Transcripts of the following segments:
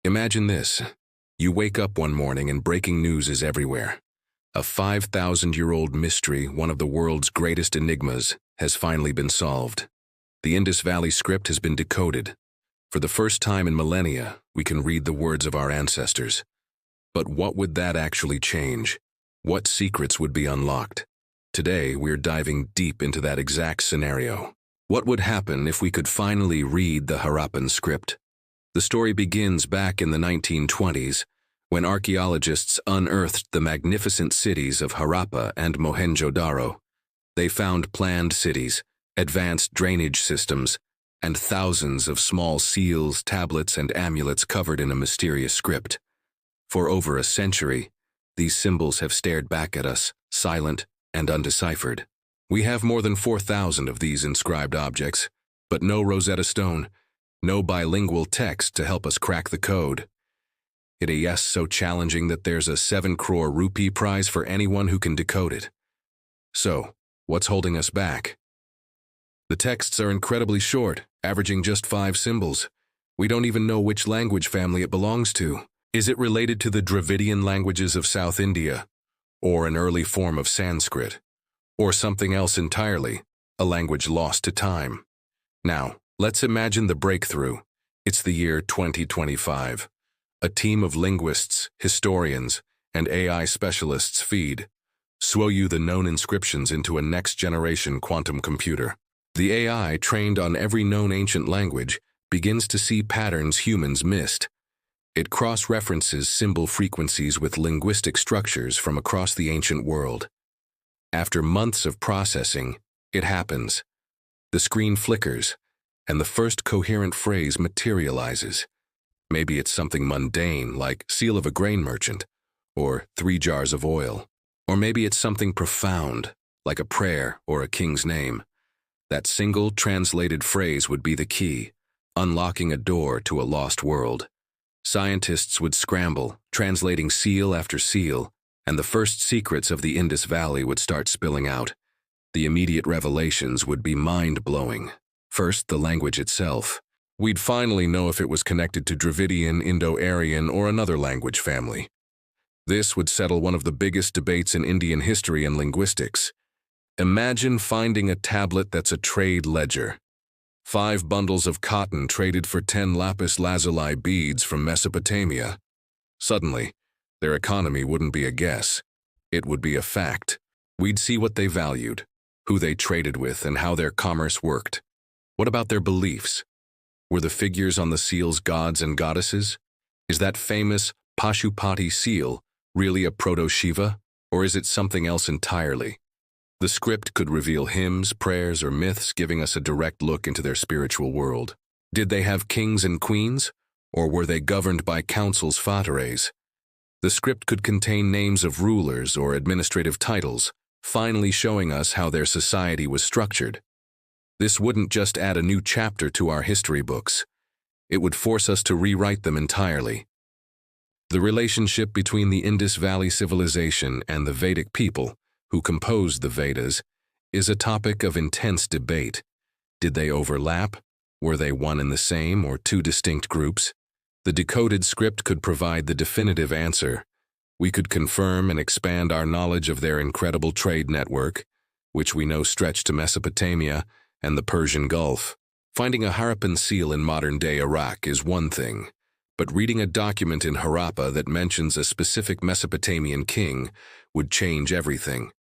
Imagine this. You wake up one morning and breaking news is everywhere. A 5,000-year-old mystery, one of the world's greatest enigmas, has finally been solved. The Indus Valley script has been decoded. For the first time in millennia, we can read the words of our ancestors. But what would that actually change? What secrets would be unlocked? Today, we're diving deep into that exact scenario. What would happen if we could finally read the Harappan script? The story begins back in the 1920s, when archaeologists unearthed the magnificent cities of Harappa and Mohenjo-Daro. They found planned cities, advanced drainage systems, and thousands of small seals, tablets, and amulets covered in a mysterious script. For over a century, these symbols have stared back at us, silent and undeciphered. We have more than 4,000 of these inscribed objects, but no Rosetta Stone, no bilingual text to help us crack the code. It is yes so challenging that there's a 7 crore rupee prize for anyone who can decode it. So, what's holding us back? The texts are incredibly short, averaging just 5 symbols. We don't even know which language family it belongs to. Is it related to the Dravidian languages of South India, or an early form of Sanskrit, or something else entirely, a language lost to time? Now, let's imagine the breakthrough. It's the year 2025. A team of linguists, historians, and AI specialists feed you the known inscriptions into a next-generation quantum computer. The AI, trained on every known ancient language, begins to see patterns humans missed. It cross-references symbol frequencies with linguistic structures from across the ancient world. After months of processing, it happens. The screen flickers, and the first coherent phrase materializes. Maybe it's something mundane, like seal of a grain merchant, or 3 jars of oil. Or maybe it's something profound, like a prayer or a king's name. That single translated phrase would be the key, unlocking a door to a lost world. Scientists would scramble, translating seal after seal, and the first secrets of the Indus Valley would start spilling out. The immediate revelations would be mind-blowing. First, the language itself. We'd finally know if it was connected to Dravidian, Indo-Aryan, or another language family. This would settle one of the biggest debates in Indian history and linguistics. Imagine finding a tablet that's a trade ledger. 5 bundles of cotton traded for 10 lapis lazuli beads from Mesopotamia. Suddenly, their economy wouldn't be a guess. It would be a fact. We'd see what they valued, who they traded with, and how their commerce worked. What about their beliefs? Were the figures on the seals gods and goddesses? Is that famous Pashupati seal really a proto-Shiva, or is it something else entirely? The script could reveal hymns, prayers, or myths, giving us a direct look into their spiritual world. Did they have kings and queens, or were they governed by councils fateres? The script could contain names of rulers or administrative titles, finally showing us how their society was structured. This wouldn't just add a new chapter to our history books. It would force us to rewrite them entirely. The relationship between the Indus Valley Civilization and the Vedic people, who composed the Vedas, is a topic of intense debate. Did they overlap? Were they one and the same, or 2 distinct groups? The decoded script could provide the definitive answer. We could confirm and expand our knowledge of their incredible trade network, which we know stretched to Mesopotamia and the Persian Gulf. Finding a Harappan seal in modern-day Iraq is one thing, but reading a document in Harappa that mentions a specific Mesopotamian king would change everything.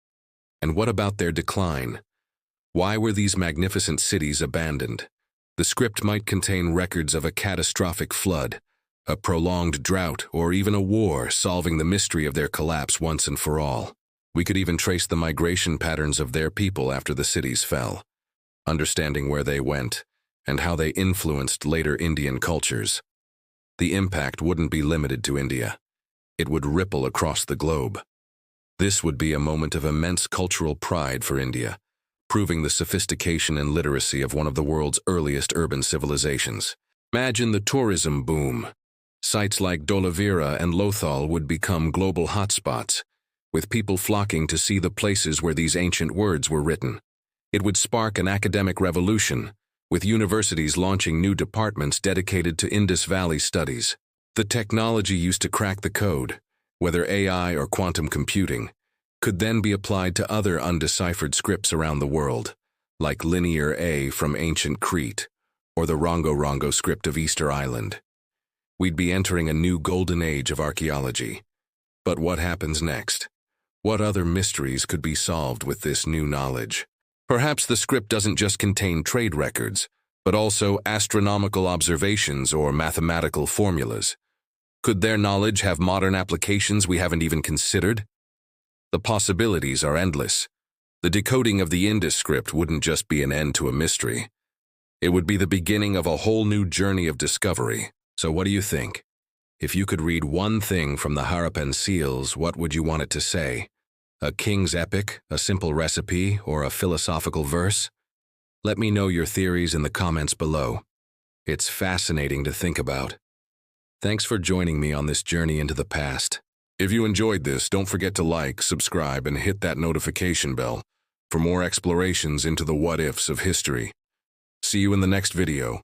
And what about their decline? Why were these magnificent cities abandoned? The script might contain records of a catastrophic flood, a prolonged drought, or even a war, solving the mystery of their collapse once and for all. We could even trace the migration patterns of their people after the cities fell, understanding where they went and how they influenced later Indian cultures. The impact wouldn't be limited to India. It would ripple across the globe. This would be a moment of immense cultural pride for India, proving the sophistication and literacy of one of the world's earliest urban civilizations. Imagine the tourism boom. Sites like Dholavira and Lothal would become global hotspots, with people flocking to see the places where these ancient words were written. It would spark an academic revolution, with universities launching new departments dedicated to Indus Valley studies. The technology used to crack the code, whether AI or quantum computing, could then be applied to other undeciphered scripts around the world, like Linear A from ancient Crete, or the Rongo-Rongo script of Easter Island. We'd be entering a new golden age of archaeology. But what happens next? What other mysteries could be solved with this new knowledge? Perhaps the script doesn't just contain trade records, but also astronomical observations or mathematical formulas. Could their knowledge have modern applications we haven't even considered? The possibilities are endless. The decoding of the Indus script wouldn't just be an end to a mystery. It would be the beginning of a whole new journey of discovery. So what do you think? If you could read one thing from the Harappan seals, what would you want it to say? A king's epic, a simple recipe, or a philosophical verse? Let me know your theories in the comments below. It's fascinating to think about. Thanks for joining me on this journey into the past. If you enjoyed this, don't forget to like, subscribe, and hit that notification bell for more explorations into the what-ifs of history. See you in the next video.